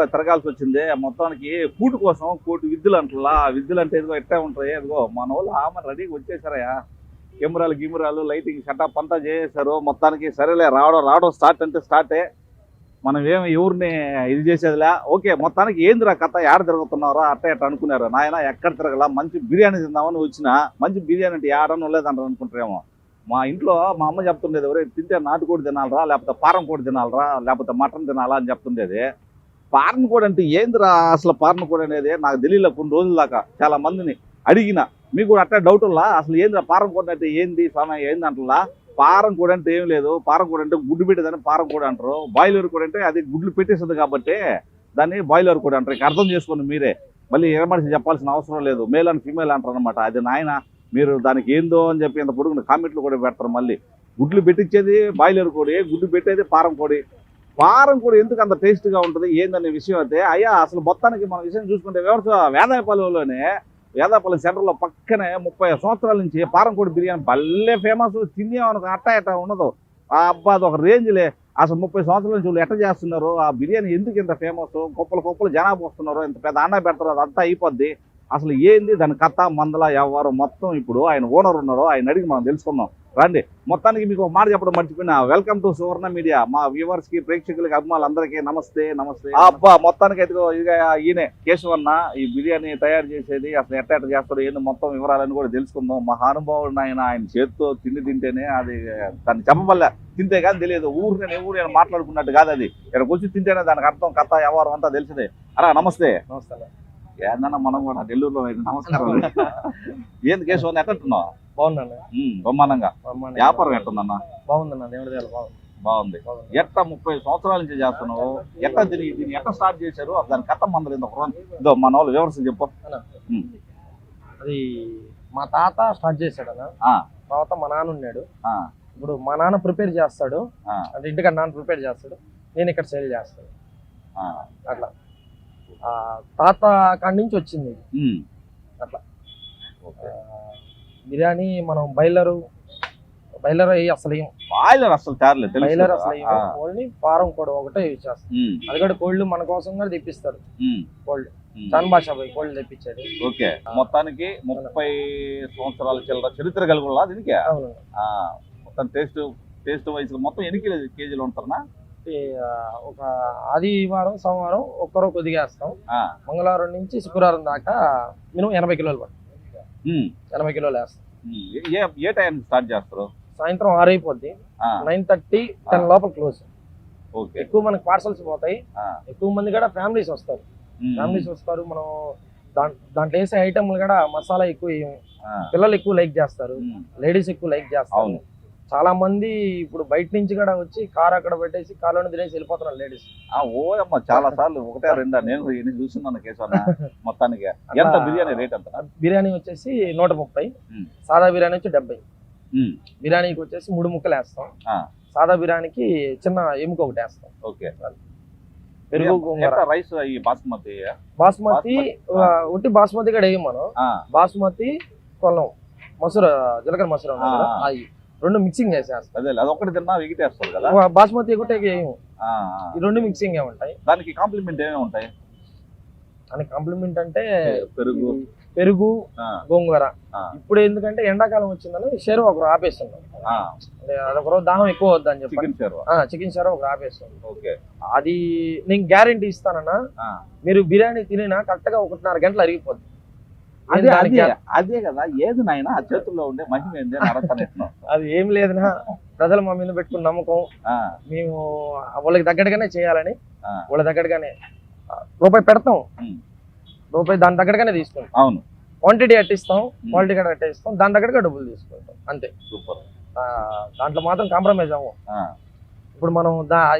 ఎట్ట తిరగాల్సి వచ్చింది మొత్తానికి కూటు కోసం కోటి విద్యులు అంటలా విద్యులు అంటే ఇదిగో ఎట్టా ఉంటాయి ఇదిగో మన వాళ్ళు ఆమె రెడీగా వచ్చేసారయ్యా కెమెరాలు లైటింగ్ సెటప్ అంతా చేసేసారు మొత్తానికి సరేలే రావడం స్టార్ట్ అంటే స్టార్టే మనం ఏమి ఎవరిని ఇది చేసేదిలే ఓకే మొత్తానికి ఏందిరా కథ ఏడ తిరుగుతున్నారో అట్ట అనుకున్నారు నాయన ఎక్కడ తిరగల మంచి బిర్యానీ తిందామని వచ్చినా మంచి బిర్యానీ అంటే ఏడనో లేదంటారు అనుకుంటారేమో మా ఇంట్లో మా అమ్మ చెప్తుండేది ఎవరే తింటే నాటుకోడి తినాలరా లేకపోతే పారం కోడి తినాలరా లేకపోతే మటన్ తినాలా అని చెప్తుండేది పారం కోడి అంటే ఏందిరా అసలు పారం కోడి అనేది నాకు తెలియలే కొన్ని రోజుల దాకా చాలా మందిని అడిగిన మీకు కూడా అట్టే డౌట్ ఉల్లా అసలు ఏందిరా పారం కోడి అంటే ఏంది సమయం ఏంది అంటలా పారం కోడి అంటే ఏం లేదు పారం కోడి అంటే గుడ్డు పెట్టేదని పారం కోడి అంటారు బాయిలర్ కోడి అంటే అది గుడ్లు పెట్టేస్తుంది కాబట్టి దాన్ని బాయిలర్ కోడి అంటారు ఇక అర్థం చేసుకోండి మీరే మళ్ళీ ఏమనిసి చెప్పాల్సిన అవసరం లేదు మేల్ అండ్ ఫీమేల్ అంటారు అనమాట అది నాయన మీరు దానికి ఏందో అని చెప్పి ఇంత పొడుగున కామెంట్లు కూడా పెడతారు మళ్ళీ గుడ్లు పెట్టించేది బాయిలర్ కోడి గుడ్డు పెట్టేది పారం కోడి ఎందుకు అంత టేస్ట్గా ఉంటుంది ఏందనే విషయం అయితే అయ్యా అసలు మొత్తానికి మన విషయం చూసుకుంటే వేదాయపాలెంలోనే వేదాయపాలెం సెంటర్లో పక్కనే 30 సంవత్సరాల నుంచి పారం కోడి బిర్యానీ భలే ఫేమస్ తినేమనుకో అట్టా ఉండదు ఆ అబ్బా అది ఒక రేంజ్లే అసలు 30 సంవత్సరాల నుంచి వాళ్ళు ఎట్ట చేస్తున్నారు ఆ బిర్యానీ ఎందుకు ఇంత ఫేమస్ కుప్పలు జనాభా వస్తున్నారు ఇంత పెద్ద అన్న పెడతారు అదంతా అయిపోద్ది అసలు ఏంది దాని కథ మందల ఎవరు మొత్తం ఇప్పుడు ఆయన ఓనర్ ఉన్నారో ఆయన అడిగి మనం తెలుసుకుందాం రండి మొత్తానికి మీకు ఒక మాట చెప్పడం మర్చిపోయినా వెల్కమ్ టు సువర్ణ మీడియా మా వ్యూవర్స్ కి ప్రేక్షకులకి అభిమానులందరికీ నమస్తే అబ్బా మొత్తానికి అయితే ఇక ఈయనే కేశవన్న ఈ బిర్యానీ తయారు చేసేది అసలు ఎట్ట చేస్తారో ఏంది మొత్తం వివరాలని కూడా తెలుసుకుందాం మహానుభావుడు ఆయన చేతితో తిండి తింటేనే అది దాన్ని చెప్పవల్ల తింటే కానీ తెలియదు ఊరు మాట్లాడుకున్నట్టు కాదు అది ఇక్కడికి వచ్చి తింటేనే దానికి అర్థం కథ వ్యవహారం అంతా తెలిసిందే అలా నమస్తే ఏందన్నా మనం కూడా నెల్లూరులో నమస్కారం ఏంది కేశవన్ ఎట్టుంటున్నావు బాగుందన్న బ్రహ్మాండంగా వ్యాపారం ఎట్టుందన్నా బాగుందన్న బాగుంది ఎట్ట 30 సంవత్సరాల నుంచి చేస్తున్నావు ఎట్ట దీన్ని ఎట్ట స్టార్ట్ చేశారు దాని కథ మందలు ఇదో మన వాళ్ళు వివరణ చెప్పు అది మా తాత స్టార్ట్ చేశాడన్న తర్వాత మా నాన్న ఉన్నాడు ఇప్పుడు మా నాన్న ప్రిపేర్ చేస్తాడు అంటే ఇంటికన్నా నాన్న ప్రిపేర్ చేస్తాడు నేను ఇక్కడ సేల్ చేస్తాను అట్లా తాత కాడి నుంచి వచ్చింది అట్లా బిర్యానీ మనం బాయిలర్ అసలు బాయిలర్ అసలు ఓన్లీ ఫారం కూడా ఒకటే యూజ్ చేస్తాం అది కూడా కోళ్ళు మన కోసం కూడా తెప్పిస్తారు కోళ్ళు చాన్ భాష పోయి కోళ్ళు తెప్పించేది ఓకే మొత్తానికి 30 సంవత్సరాల చిల్లర చరిత్ర కలిగి దీనికి మొత్తం టేస్ట్ వైజ్ మొత్తం ఎన్ని కేజీలు ఉంటారనా ఒక ఆదివారం సోమవారం ఒక్కరో కొద్దిగా వేస్తాం మంగళవారం నుంచి శుక్రవారం దాకా మినిమం 80 కిలోలు పడుతుంది 80 కిలోలు వేస్తాం ఏ టైం స్టార్ట్ చేస్తారు సాయంత్రం 6 అయిపోద్ది 9:30 10 లోపల క్లోజ్ ఎక్కువ మనకి పార్సల్స్ పోతాయి ఎక్కువ మంది కూడా ఫ్యామిలీస్ వస్తారు మనం దాంట్లో వేసే ఐటమ్లు కూడా మసాలా ఎక్కువ పిల్లలు ఎక్కువ లైక్ చేస్తారు లేడీస్ ఎక్కువ లైక్ చేస్తారు చాలా మంది ఇప్పుడు బయట నుంచి కూడా వచ్చి కార్ అక్కడ పెట్టేసి కార్లోనే తినేసి వెళ్ళిపోతున్నారు లేడీస్ ఓ చాలా సార్లు ఒకటే రెండా నేను చూస్తున్నాను కేశవన్న మొత్తానికి ఎంత బిర్యానీ రేట్ ఎంత బిర్యానీ వచ్చేసి 130 సాదా బిర్యానీ వచ్చి 70 బిర్యానీకి వచ్చేసి 3 ముక్కలు వేస్తాం సాదా బిర్యానీకి చిన్న ఎముక ఒకటి వేస్తాం ఓకే పెరుగు రైస్ ఈ బాస్మతి ఒట్టి బాస్మతి కూడా వేయం మనం బాస్మతి కొల్లం జీలకర్ర మసూర అవి రెండు మిక్సింగ్ చేసేస్తాం అదే అదొకటి తిన్నా ఎగిటేస్తారు కదా బాస్మతి ఒకటే వేయము ఈ రెండు మిక్సింగ్ ఉంటాయి దానికి కాంప్లిమెంట్ ఏమేమి ఉంటాయి దానికి కాంప్లిమెంట్ అంటే పెరుగు గోంగూర ఇప్పుడు ఎందుకంటే ఎండాకాలం వచ్చిందని షేరు ఒకరు ఆపేస్తున్నాం అదొకరోజు దాహం ఎక్కువ వద్దని చెప్పి చికెన్ షేరు ఒకరు ఆపేస్తున్నాం అది నేను గ్యారంటీ ఇస్తానన్నా మీరు బిర్యానీ తినినా కరెక్ట్ గా 1.5 గంటలు అరిగిపోద్ది అదే కదా ఏది నాయన ఆ చేతుల్లో ఉండే మహిమ ఏంది అది ఏం లేదునా ప్రజలు మా మీద పెట్టుకున్న నమ్మకం మేము వాళ్ళకి తగ్గట్టుగానే చేయాలని వాళ్ళ తగ్గట్టుగానే రూపాయి పెడతాం రూపాయి దాని తగ్గట్టుగానే తీసుకుంటాం అవును క్వాంటిటీ అట్టిస్తాం క్వాలిటీ కూడా అట్టిస్తాం దాని తగ్గట్టుగా డబ్బులు తీసుకుంటాం అంతే సూపర్ దాంట్లో మాత్రం కాంప్రమైజ్ అవ్వం ఇప్పుడు మనం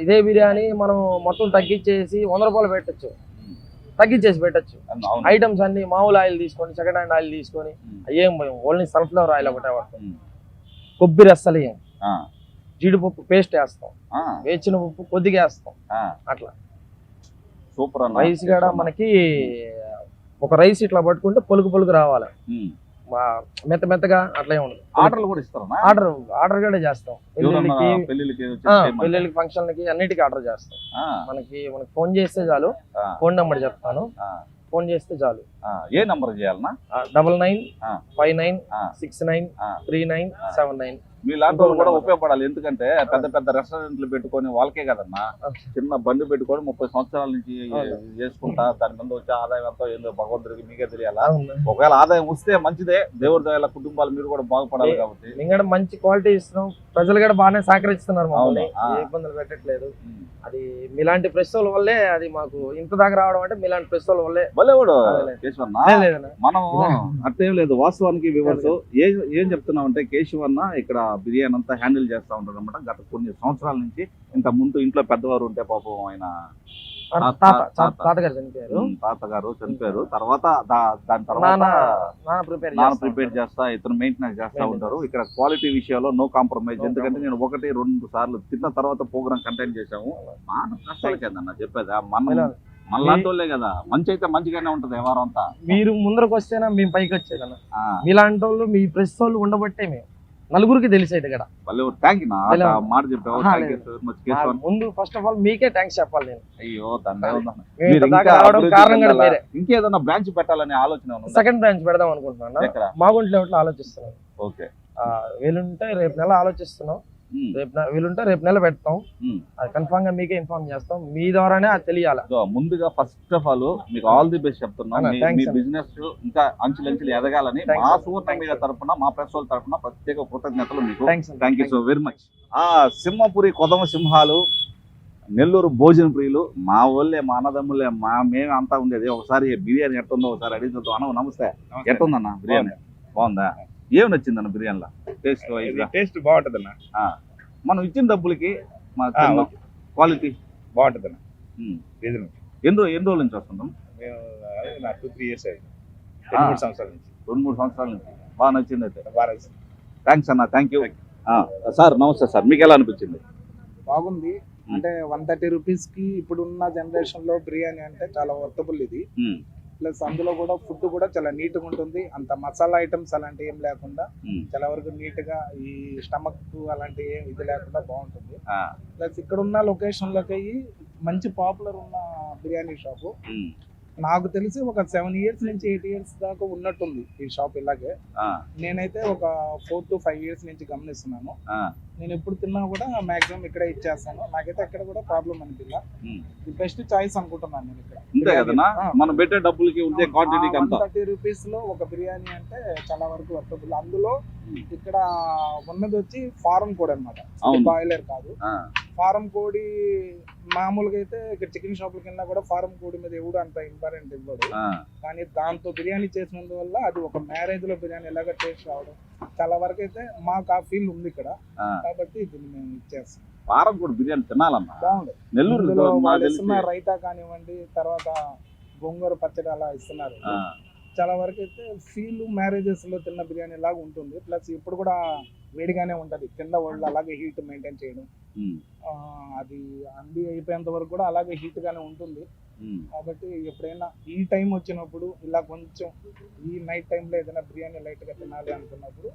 ఇదే బిర్యానీ మనం మొత్తం తగ్గించేసి 100 రూపాయలు పెట్టచ్చు తగ్గించేసి పెట్టచ్చు ఐటమ్స్ అన్ని మామూలు ఆయిల్ తీసుకొని సెకండ్ హ్యాండ్ ఆయిల్ తీసుకొని ఏం పోయాం ఓన్లీ సన్ఫ్లవర్ ఆయిల్ ఒకటే వాడతాం కొబ్బరి అస్సలు వేయం జీడిపప్పు పేస్ట్ వేస్తాం వేచిన పప్పు కొద్దిగా వేస్తాం అట్లా సూపర్ రైస్ కూడా మనకి ఒక రైస్ ఇట్లా పట్టుకుంటే పొలుకు రావాలి మెత్త మెత్తగా అట్లా ఏమి ఉండదు. ఆర్డర్లు కూడా ఇస్తారా? ఆర్డర్ కూడా చేస్తాం. పెళ్ళిళ్ళకి ఫంక్షన్లకి అన్నిటికీ ఆర్డర్ చేస్తాం. మనకి ఫోన్ చేస్తే చాలు, ఫోన్ నెంబర్ చెప్తాను, ఫోన్ చేస్తే చాలు. ఏ నంబర్ చేయాలన్నా? 9959693979. మీ లాంటి వాళ్ళు కూడా ఉపయోగపడాలి. ఎందుకంటే పెద్ద పెద్ద రెస్టారెంట్లు పెట్టుకొని వాళ్ళకే కదన్నా, చిన్న బండి పెట్టుకొని 30 సంవత్సరాల నుంచి చేసుకుంటా దాని మీద వచ్చే ఆదాయం ఎంతో ఏందో భగవంతుడికి మీకే తెలియాలా. ఒకవేళ ఆదాయం వస్తే మంచిదే, దేవుడి దయ కుటుంబాలు మీరు కూడా బాగుపడాలి. కాబట్టి ఇంకా మంచి క్వాలిటీ ఇస్తున్నాం, ప్రజలు కూడా బాగానే సహకరిస్తున్నారు, మమ్మల్ని ఏ ఇబ్బందులు పెట్టట్లేదు. అది మీలాంటి ప్రెస్ వాళ్ళ వల్లే అది మాకు ఇంత దాకా రావడం, అంటే మీలాంటి ప్రెస్ వాళ్ళ వల్లే. మనం అట్టేం లేదు. వాస్తవానికి వివర్స్ ఏం చెప్తున్నాం అంటే, కేశవన్న ఇక్కడ బిర్యానీ అంతా హ్యాండిల్ చేస్తా ఉంటారు అనమాట. గత కొన్ని సంవత్సరాల నుంచి. ఇంత ముందు ఇంట్లో పెద్దవారు ఉంటే పాపం ఆయన తాతగారు చనిపోయారు. తర్వాత దాని తర్వాత నాన్న ప్రిపేర్ చేస్తా, ఇతను మెయింటెనెన్స్ చేస్తా ఉంటారు. ఇక్కడ క్వాలిటీ విషయంలో నో కాంప్రమైజ్. ఎందుకంటే నేను 1-2 సార్లు తిన్న తర్వాత ప్రోగ్రామ్ కంటెంట్ చేసాము. మానవ కష్టాలకి ఏందన్నా చెప్పేది, మనలాంటి వాళ్ళే కదా. మంచి అయితే మంచిగానే ఉంటది వ్యవహారం అంతా. మీరు ముందరకు వస్తేనా మేము పైకి వచ్చేదన్నా. మీలాంటి వాళ్ళు, మీ ప్రెస్ వాళ్ళు ఉండబట్టే మేము నలుగురికి తెలిసేది కదా. మాట చెప్పావు. ముందు ఫస్ట్ ఆఫ్ ఆల్ మీకే థ్యాంక్స్ చెప్పాలి నేను. అయ్యో ఇంకేదన్నా బ్రాంచ్ పెట్టాలని ఆలోచన, సెకండ్ బ్రాంచ్ పెడదాం అనుకుంటున్నాను. మాగుంట్లో ఆలోచిస్తున్నాను. ఓకే, వీలుంటే రేపు నెల ఆలోచిస్తున్నాం. వీలుంటే రేపు నెల పెడతాం. అది కన్ఫర్మ్ గా మీకే ఇన్ఫార్మ్ చేస్తాం. మీ ద్వారానే అది తెలియాలి. ముందుగా ఫస్ట్ ఆఫ్ ఆల్ మీకు ఆల్ ది బెస్ట్ చెప్తున్నాం. మీ బిజినెస్ ఇంకా అంచులంచులు ఎదగాలని మా సువర్ణ మీడియా తరఫున, మా ప్రెస్ వాళ్ళ తరఫున ప్రత్యేక కృతజ్ఞతలు మీకు. Thank you so very much. Simhapuri కొదమ సింహాలు, నెల్లూరు భోజన ప్రియులు మా వాళ్ళే, మా అన్నదమ్ములే, మేము అంతా ఉండేది. ఒకసారి బిర్యానీ ఎట్టుందో ఒకసారి అడిగి చూద్దాం. అన్న నమస్తే, ఎట్టుందన్న బిర్యానీ? బాగుందా? ఏం నచ్చిందన్న బిర్యానీలో? టేస్ట్ బాగుంటది అన్న. మనం ఇచ్చిన డబ్బులకి మా క్వాలిటీ బాగుంటది అన్న. ఎన్ని రోజుల నుంచి వస్తున్నాం? 2-3 years అయింది. 2-3 సంవత్సరాల నుంచి. 2-3 సంవత్సరాల నుంచి. బాగా నచ్చింది అయితే. బాగా థ్యాంక్స్ అన్న, థ్యాంక్ యూ. సార్ నమస్తే సార్, మీకు ఎలా అనిపించింది? బాగుంది. అంటే 130 రూపీస్ కి ఇప్పుడున్న జనరేషన్ లో బిర్యానీ అంటే చాలా వర్తబుల్ ఇది. ప్లస్ అందులో కూడా ఫుడ్ కూడా చాలా నీట్ గా ఉంటుంది. అంత మసాలా ఐటమ్స్ అలాంటి ఏం లేకుండా చాలా వరకు నీట్ గా, ఈ స్టమక్ అలాంటి ఏం ఇది లేకుండా బాగుంటుంది. ప్లస్ ఇక్కడ ఉన్న లొకేషన్ లోకి మంచి పాపులర్ ఉన్న బిర్యానీ షాపు. నాకు తెలిసి ఒక 7 years నుంచి 8 years దాకా ఉన్నట్టుంది ఈ షాప్. ఇలాగే నేనైతే ఒక 4 to 5 years నుంచి గమనిస్తున్నాను. నేను ఎప్పుడు తిన్నా కూడా మాక్సిమం ఇక్కడే ఇచ్చేస్తాను. నాకైతే ఎక్కడ కూడా ప్రాబ్లం అనిపించలా. ది బెస్ట్ చాయిస్ అనుకుంటున్నాను నేను ఇక్కడ. మనం పెట్టే డబ్బులకి ఉండే క్వాంటిటీ 130 రూపీస్ లో ఒక బిర్యానీ అంటే చాలా వరకు వర్తబుల్. అందులో ఇక్కడ ఉన్నది వచ్చి ఫారం కోడి అనమాట, బాయిలర్ కాదు. ఫారం కోడి మామూలుగా అయితే ఇక్కడ చికెన్ షాపులకి వెళ్ళినా కూడా ఫారం కోడి మీద ఎవడు అంత ఇంపార్టెంట్ ఇవ్వడు. కానీ దాంతో బిర్యానీ చేసినందువల్ల అది ఒక మ్యారేజ్ లో బిర్యానీ ఎలాగ టేస్ట్ రావడం చాలా వరకు అయితే మాకు ఆ ఫీల్ ఉంది ఇక్కడ. కాబట్టి దీన్ని మేము ఇచ్చేస్తాం. ఫారం కోడి బిర్యానీ తినాలన్నా బాగుంది. నెల్లూరులో వాళ్ళు ఇస్తున్న రైతా కానివ్వండి, తర్వాత గోంగూర పచ్చడి అలా ఇస్తున్నారు. చాలా వరకు అయితే ఫీల్ మ్యారేజెస్ లో తిన్న బిర్యానీ లాగా ఉంటుంది. ప్లస్ ఇప్పుడు కూడా వేడిగానే ఉంటది. కింద వాళ్ళు అలాగే హీట్ మెయింటైన్ చేయడం, అది అండి అయిపోయేంత వరకు కూడా అలాగే హీట్ గానే ఉంటుంది. కాబట్టి ఎప్పుడైనా ఈ టైం వచ్చినప్పుడు ఇలా కొంచెం ఈ నైట్ టైంలో ఏదైనా బిర్యానీ లైట్ గా తినాలి అనుకున్నప్పుడు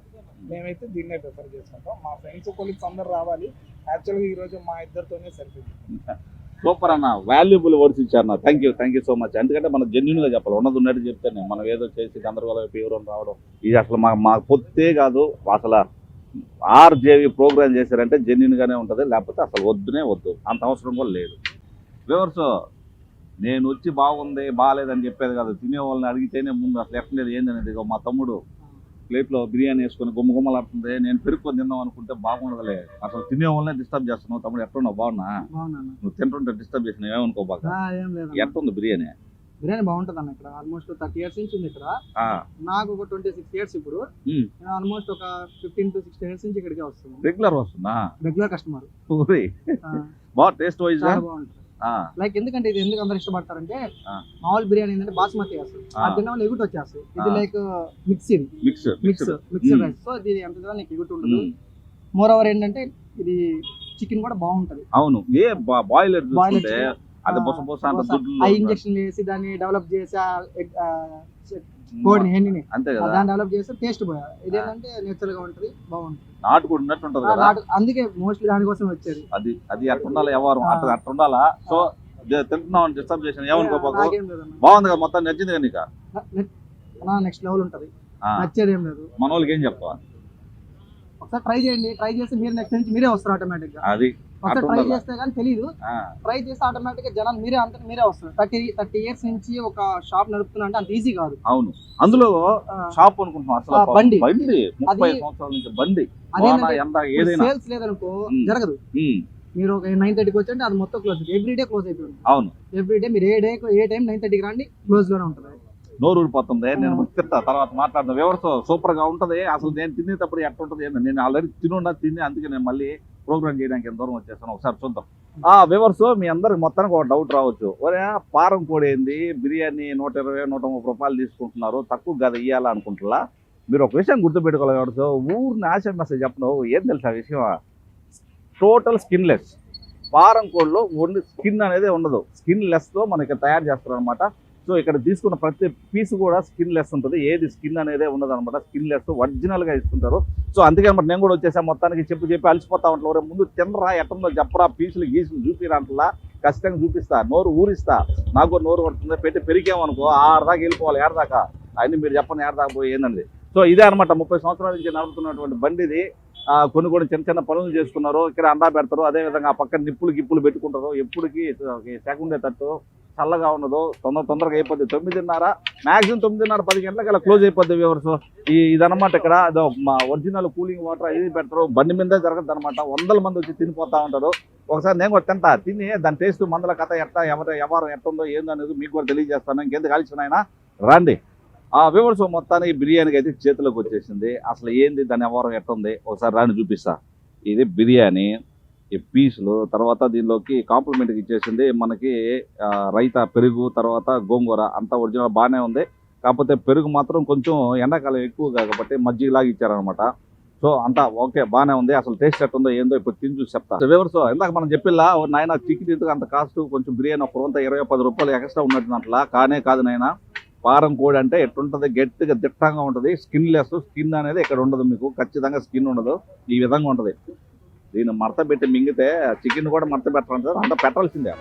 మేమైతే దీన్నే ప్రిఫర్ చేసుకుంటాం. మా ఫ్రెండ్స్ కొలీగ్స్ అందరు రావాలి. యాక్చువల్గా ఈ రోజు మా ఇద్దరితోనే సరిపోయింది. సూపర్ అన్న, వాల్యుబుల్ వర్డ్స్ ఇచ్చారు. Thank you so much. ఎందుకంటే మనం జెన్యున్ గా చెప్పాలి, ఉన్నది ఉన్నట్టు చెప్తేనే. మనం ఏదో చేసి గందరగోళంగా ఫీవర్ రావడం ఇది అసలు మా పొత్తే కాదు. అసలు ఆర్జేవి ప్రోగ్రామ్ చేశారంటే జెన్యున్ గానే ఉంటది, లేకపోతే అసలు వద్దునే వద్దు, అంత అవసరం కూడా లేదు. వ్యూవర్స్, నేను వచ్చి బాగుంది బాగాలేదని చెప్పేది కాదు. తినే వాళ్ళని అడిగితేనే ముందు అసలు ఎక్కలేదు ఏందనేది. మా తమ్ముడు ప్లేట్లో బిర్యానీ వేసుకొని గుమ్మగుమ్మలాడుతుంది, నేను పెరుక్కొని తిన్నాం అనుకుంటే బాగుండదులే. అసలు తినే వాళ్ళనే డిస్టర్బ్ చేస్తున్నావు. తమ్ముడు ఎట్లున్నావు? బాగున్నా? నువ్వు తింటుంటే డిస్టర్బ్ చేసిన ఏమనుకోబాక. ఎట్లుంది బిర్యానీ? బిర్యానీ బాగుంటది అన్న. ఇక్కడ ఆల్మోస్ట్ 30 years నుంచి ఉంది ఇక్కడ. నాకు ఒక 26 years. ఇప్పుడు ఆల్మోస్ట్ ఒక 15 to 16 years నుంచి ఇక్కడికే వస్తుంది. రెగ్యులర్ వస్తుందా? Regular customer. బాగా టేస్ట్ వైజ్ బాగుంటుంది. లైక్ ఎందుకంటే ఇది ఎందుకు అందరు ఇష్టపడతారంటే, మామూలు బిర్యానీ ఏంటంటే బాస్మతి వస్తుంది, ఆ తిన్న వాళ్ళు ఎగుటు వచ్చేస్తుంది. ఇది లైక్ మిక్స్డ్ రైస్. సో ఇది ఎంత తిన్నా నీకు ఎగుటు ఉండదు. మోర్ ఓవర్ ఏంటంటే ఇది చికెన్ కూడా బాగుంటది. అవును, ఏ బాయిలర్ ఇంజక్షన్ వేసి దాన్ని డెవలప్ చేసి కోడిని ఎన్నిని అంతే కదా, దాన్ని డెవలప్ చేస్తే టేస్ట్ పోయా. ఇదేంటంటే నేచురల్ గా ఉంటది, బాగుంటుంది. నాటుకోడి ఉన్నట్టు ఉంటది కదా, అందుకే మోస్ట్లీ దానికోసం వచ్చేది. అది అట్లా ఉండాలి వ్యవహారం, అట్లా ఉండాలా. సో తింటున్నాం డిస్టర్బ్ చేసిన ఏమనుకోబాకు, నాకేం లేదన్న, బాగుంది కదా, మొత్తం నచ్చింది కదా నీకు. నెక్స్ట్ లెవెల్ ఉంటది, ఆ, నచ్చేది ఏం లేదు. మన వాళ్ళకి ఏం చెప్తావా? ఒకసారి ట్రై చేయండి, ట్రై చేస్తే మీరు నెక్స్ట్ నుంచి మీరే వస్తారు ఆటోమేటిక్ గా. అది ఒకసారి అట్లా ట్రై ఉండాలి. చేస్తే కానీ తెలియదు, ఆ, ట్రై చేస్తే ఆటోమేటిక్ గా జనాలు మీరే అంతా మీరే వస్తారు. 30 years నుంచి ఒక షాప్ నడుపుతున్నా అంటే అంత ఈజీ కాదు. అవును, అందులో షాప్ అనుకుంటున్నాం అసలు బండి. 30 సంవత్సరాల నుంచి బండి, వాన, ఎండ ఏదైనా. సేల్స్ లేదనుకో జరగదు. ఉమ్, మీరు ఒక 9:30కి వచ్చండి, అది మొత్తం క్లోజ్. ఎవ్రీడే క్లోజ్ అయిపోయింది. అవును, ఎవ్రీడే మీరు ఏ టైం 9:30కి రండి, క్లోజ్ లోనే ఉంటుంది. నోరు ఊరిపోతుంది. నేను తింటా, తర్వాత మాట్లాడదాం. వివరతో సూపర్ గా ఉంటది. అసలు నేను తినేటప్పుడు ఎట్లా ఉంటది ఏంటో, నేను ఆల్రెడీ తిని అందుకే నేను మళ్ళీ ప్రోగ్రామ్ చేయడానికి ఎంత దూరం వచ్చేస్తాను, ఒకసారి చూద్దాం. వివర్స్, మీ అందరికి మొత్తానికి ఒక డౌట్ రావచ్చు, ఒరే పారం కోడి ఏంది బిర్యానీ 120, 130 రూపాయలు తీసుకుంటున్నారు, తక్కువ కదా ఇయ్యాలా అనుకుంటున్నా. మీరు ఒక విషయం గుర్తుపెట్టుకోవాలి వివర్స్, ఊరిని ఆశ మెసేజ్ చెప్పను. ఏం తెలుసు ఆ విషయం? టోటల్ స్కిన్లెస్ పారం కోడిలో ఓన్లీ స్కిన్ అనేది ఉండదు, స్కిన్ లెస్తో మనకి తయారు చేస్తారు అనమాట. సో ఇక్కడ తీసుకున్న ప్రతి పీస్ కూడా స్కిన్ లెస్ ఉంటుంది, ఏది స్కిన్ అనేది ఉండదు అనమాట. స్కిన్ లెస్ ఒరిజినల్గా ఇస్తుంటారు. సో అందుకే అనమాట నేను కూడా వచ్చేసాను, మొత్తానికి చెప్పి అలసిపోతా ఉంటారు. ముందు తినరా, ఎట్టందో చెప్పరా, పీసులు గీసులు చూపిరంటలా, ఖచ్చితంగా చూపిస్తా, నోరు ఊరిస్తా. నాకు నోరు పడుతుంది, పెట్టి పెరిగామనుకో ఆడదాకా వెళ్ళిపోవాలి, ఏడదాకా అన్ని మీరు చెప్పండి, ఏడదాకా పోయి ఏందండి. సో ఇదే అనమాట 30 సంవత్సరాల నుంచి నడుపుతున్నటువంటి బండిది. కొన్ని చిన్న పనులు చేసుకున్నారు, ఇక్కడ అండా పెడతారు, అదేవిధంగా ఆ పక్కన నిప్పులు పెట్టుకుంటారు. ఎప్పటికీ సెకండ్ తట్టు చల్లగా ఉండదు, తొందరగా అయిపోద్ది. 9:30 మ్యాక్సిమం 9:30, 10 గంటలకు అలా క్లోజ్ అయిపోద్ది వ్యూవర్స్. ఇదనమాట ఇక్కడ అదో మా ఒరిజినల్ కూలింగ్ వాటర్ ఇది పెడతారు, బండి మీద జరగదు అనమాట. 100 మంది వచ్చి తినిపోతా ఉంటారు. ఒకసారి నేను కూడా తిని దాని టేస్ట్ మందుల కథ ఎవరు ఎట్టుందో ఏందో అనేది మీకు కూడా తెలియజేస్తాను. ఇంకెందుకు కలిసిన ఆయన రండి. వ్యూవర్స్, మొత్తానికి బిర్యానీకి అయితే చేతిలోకి వచ్చేసింది. అసలు ఏంది దాని ఎవరు ఎట్టుంది ఒకసారి రాని చూపిస్తా. ఇది బిర్యానీ, ఈ పీసులు, తర్వాత దీనిలోకి కాంప్లిమెంట్కి ఇచ్చేసింది మనకి రైతా, పెరుగు, తర్వాత గోంగూర, అంతా ఒరిజినల్ బాగానే ఉంది. కాకపోతే పెరుగు మాత్రం కొంచెం ఎండాకాలం ఎక్కువ కాబట్టి మజ్జిగలాగా ఇచ్చారనమాట. సో అంతా ఓకే, బాగానే ఉంది. అసలు టేస్ట్ ఎట్టుందో ఏందో ఇప్పుడు తిని చూసి చెప్తా. వ్యూవర్స్, ఇందాక మనం చెప్పిల్లా నాయన చికెన్ ఎందుకు అంత కాస్ట్, కొంచెం బిర్యానీ ఒక రూపాయి 20-10 రూపాయలు ఎక్స్ట్రా ఉన్నట్టు అట్లా కాదు నాయన. పారం కోడి అంటే ఎట్టుంటది, గట్టిగా దిట్టంగా ఉంటుంది, స్కిన్ లెస్. స్కిన్ అనేది ఇక్కడ ఉండదు, మీకు ఖచ్చితంగా స్కిన్ ఉండదు, ఈ విధంగా ఉంటుంది. దీన్ని మడత పెట్టి మింగితే చికెన్ కూడా మడత పెట్టాలంటారు, అంత పెట్టాల్సిందే.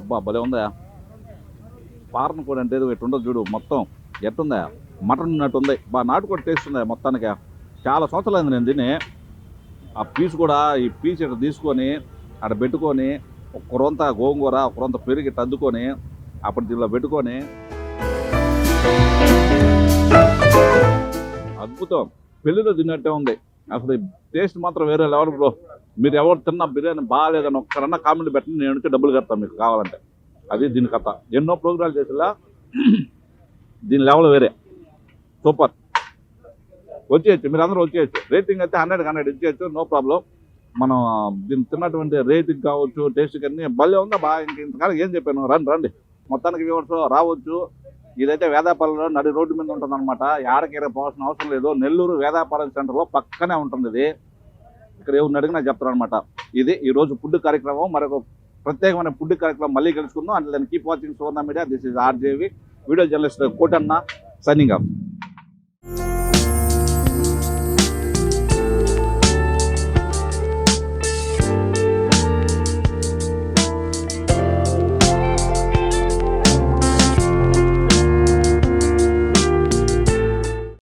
అబ్బా భలే ఉందా పారం కోడి అంటే, ఎట్టుండదు చూడు, మొత్తం ఎట్టుందా, మటన్ ఉన్నట్టు ఉంది. నాటుకోడి టేస్ట్ ఉందా మొత్తానికి. చాలా సంవత్సరాలు అయింది నేను తిని. ఆ పీస్ కూడా, ఈ పీస్ ఇట్లా తీసుకొని అక్కడ పెట్టుకొని ఒక రొంత గోంగూర, ఒక రొంత పెరుగు ఇట్లా అద్దుకొని అప్పుడు దీనిలో పెట్టుకొని అద్భుతం, పెళ్ళిలో తిన్నట్టే ఉంది. అసలు టేస్ట్ మాత్రం వేరే లెవెల్ బ్రో. మీరు ఎవరు తిన్నా బిర్యానీ బాగాలేదని ఒక్కరన్నా కామెంట్ పెట్టండి, నేను వచ్చి డబ్బులు కడతాను మీకు కావాలంటే. అది దీని కథ. ఎన్నో ప్రోగ్రాలు చేసేలా దీని లెవెల్ వేరే, సూపర్. వచ్చేయచ్చు, మీరు అందరూ వచ్చేయచ్చు. రేటింగ్ అయితే 100 ఇచ్చేయచ్చు, నో ప్రాబ్లం. మనం దీన్ని తిన్నటువంటి రేటింగ్ కావచ్చు, టేస్ట్ కానీ భలే ఉందా. ఇంతకాలం ఏం చెప్పాను, రండి. మొత్తానికి వ్యూవర్స్ రావచ్చు. ఇదైతే వేదాపాలెంలో నడి రోడ్డు మీద ఉంటుంది అనమాట. ఏడకేరే పోవాల్సిన అవసరం లేదు. నెల్లూరు వేదాపాలెం సెంటర్లో పక్కనే ఉంటుంది ఇది. ఇక్కడ ఎవరిని అడిగినా చెప్తారు అనమాట. ఇది ఈరోజు ఫుడ్ కార్యక్రమం. మరొక ప్రత్యేకమైన ఫుడ్ కార్యక్రమం మళ్ళీ కలుసుకుందాం. అంటే దాన్ని keep watching Suvarna media. This is RJV, video journalist Kotanna, signing of.